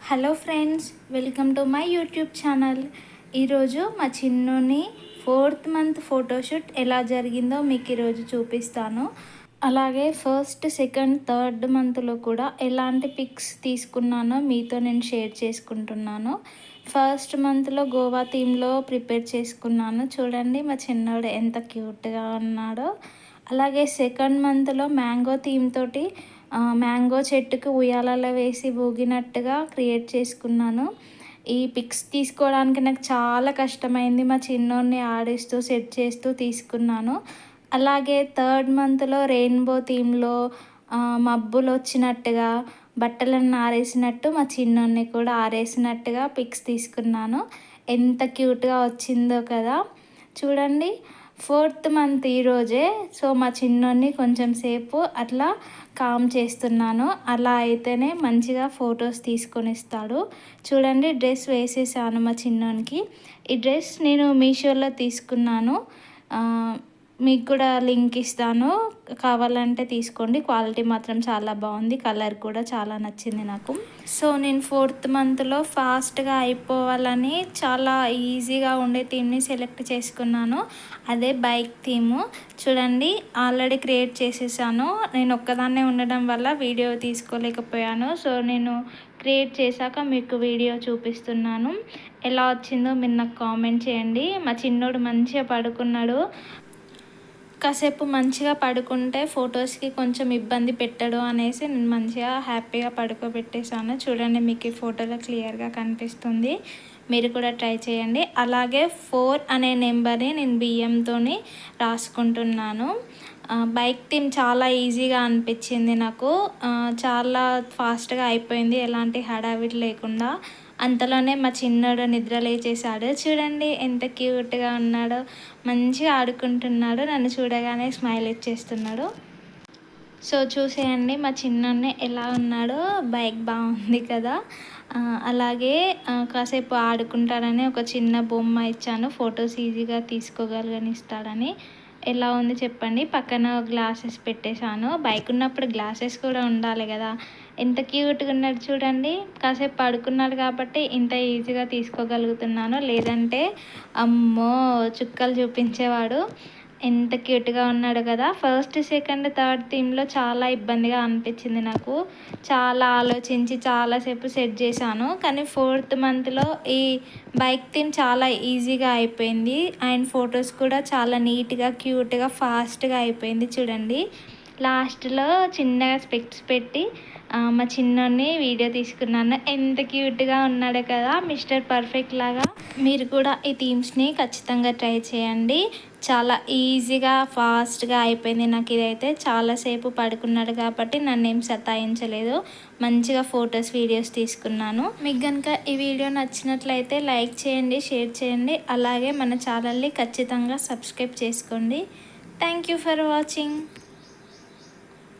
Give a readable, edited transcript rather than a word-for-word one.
Hello friends, welcome to my YouTube channel. ఈరోజు మా చిన్నుని 4th month photoshoot ఎలా జరిగిందో మీకు ఈరోజు చూపిస్తాను. అలాగే 1st, 2nd, 3rd మంత్లో కూడా ఎలాంటి పిక్స్ తీసుకున్నానో మీతో నేను షేర్ చేసుకుంటున్నాను. 1st మంత్లో గోవా థీమ్లో ప్రిపేర్ చేసుకున్నాను. చూడండి మా చిన్నోడు ఎంత క్యూట్గా ఉన్నాడో. అలాగే 2nd మంత్లో మ్యాంగో థీమ్ తోటి మ్యాంగో చెట్టుకు ఉయ్యాలలో వేసి ఊగినట్టుగా క్రియేట్ చేసుకున్నాను. ఈ పిక్స్ తీసుకోవడానికి నాకు చాలా కష్టమైంది. మా చిన్నోడిని ఆడిస్తూ సెట్ చేస్తూ తీసుకున్నాను. అలాగే 3rd మంత్లో రెయిన్బో థీమ్లో మబ్బులు వచ్చినట్టుగా బట్టలను ఆరేసినట్టు మా చిన్నోడిని కూడా ఆరేసినట్టుగా పిక్స్ తీసుకున్నాను. ఎంత క్యూట్గా వచ్చిందో కదా చూడండి. 4th మంత్ ఈరోజే. సో మా చిన్నోడిని కొంచెం సేపు అట్లా కామ్ చేస్తున్నాను. అలా అయితేనే మంచిగా ఫొటోస్ తీసుకొని ఇస్తాడు. చూడండి, డ్రెస్ వేసేసాను మా చిన్నోనికి. ఈ డ్రెస్ నేను మీషోలో తీసుకున్నాను. మీకు కూడా లింక్ ఇస్తాను, కావాలంటే తీసుకోండి. క్వాలిటీ మాత్రం చాలా బాగుంది, కలర్ కూడా చాలా నచ్చింది నాకు. సో నేను 4th మంత్లో ఫాస్ట్గా అయిపోవాలని చాలా ఈజీగా ఉండే థీమ్ని సెలెక్ట్ చేసుకున్నాను. అదే బైక్ థీము. చూడండి, ఆల్రెడీ క్రియేట్ చేసేసాను. నేను ఒక్కదాన్నే ఉండడం వల్ల వీడియో తీసుకోలేకపోయాను. సో నేను క్రియేట్ చేశాక మీకు వీడియో చూపిస్తున్నాను. ఎలా వచ్చిందో మీరు నాకు కామెంట్ చేయండి. మా చిన్నోడు మంచిగా పడుకున్నాడు. కాసేపు మంచిగా పడుకుంటే ఫొటోస్కి కొంచెం ఇబ్బంది పెట్టడు అనేసి నేను మంచిగా హ్యాపీగా పడుకోబెట్టేశాను. చూడండి, మీకు ఈ ఫోటోలో క్లియర్గా కనిపిస్తుంది. మీరు కూడా ట్రై చేయండి. అలాగే 4 అనే నెంబర్ని నేను బియ్యంతో రాసుకుంటున్నాను. బైక్ థీమ్ చాలా ఈజీగా అనిపించింది నాకు. చాలా ఫాస్ట్గా అయిపోయింది, ఎలాంటి హడావిడి లేకుండా. అంతలోనే మా చిన్నోడు నిద్ర లేచేశాడు. చూడండి ఎంత క్యూట్గా ఉన్నాడో. మంచిగా ఆడుకుంటున్నాడు. నన్ను చూడగానే స్మైల్ ఇచ్చేస్తున్నాడు. సో చూసేయండి మా చిన్నోడిని ఎలా ఉన్నాడో. బైక్ బాగుంది కదా. అలాగే కాసేపు ఆడుకుంటాడని ఒక చిన్న బొమ్మ ఇచ్చాను, ఫొటోస్ ఈజీగా తీసుకోగలిగిస్తాడని. ఎలా ఉంది చెప్పండి. పక్కన గ్లాసెస్ పెట్టేశాను. బైక్ ఉన్నప్పుడు గ్లాసెస్ కూడా ఉండాలి కదా. ఎంత క్యూట్గా ఉన్నాడు చూడండి. కాసేపు పడుకున్నాడు కాబట్టి ఇంత ఈజీగా తీసుకోగలుగుతున్నాను, లేదంటే అమ్మో చుక్కలు చూపించేవాడు. ఎంత క్యూట్గా ఉన్నాడు కదా. 1st, 2nd, 3rd థీమ్లో చాలా ఇబ్బందిగా అనిపించింది నాకు. చాలా ఆలోచించి చాలాసేపు సెట్ చేశాను. కానీ 4th మంత్లో ఈ బైక్ థీమ్ చాలా ఈజీగా అయిపోయింది. అండ్ ఫొటోస్ కూడా చాలా నీట్గా క్యూట్గా ఫాస్ట్గా అయిపోయింది. చూడండి, లాస్ట్లో చిన్నగా స్పెక్ట్స్ పెట్టి మా చిన్నోడిని వీడియో తీసుకున్నాను. ఎంత క్యూట్గా ఉన్నాడు కదా, మిస్టర్ పర్ఫెక్ట్ లాగా. మీరు కూడా ఈ థీమ్స్ని ఖచ్చితంగా ట్రై చేయండి. చాలా ఈజీగా ఫాస్ట్గా అయిపోయింది నాకు. ఇదైతే చాలాసేపు పడుకున్నాడు కాబట్టి నన్ను ఏం సతాయించలేదు. మంచిగా ఫొటోస్ వీడియోస్ తీసుకున్నాను. మీకు కనుక ఈ వీడియో నచ్చినట్లయితే లైక్ చేయండి, షేర్ చేయండి. అలాగే మన ఛానల్ని ఖచ్చితంగా సబ్స్క్రైబ్ చేసుకోండి. Thank you for watching.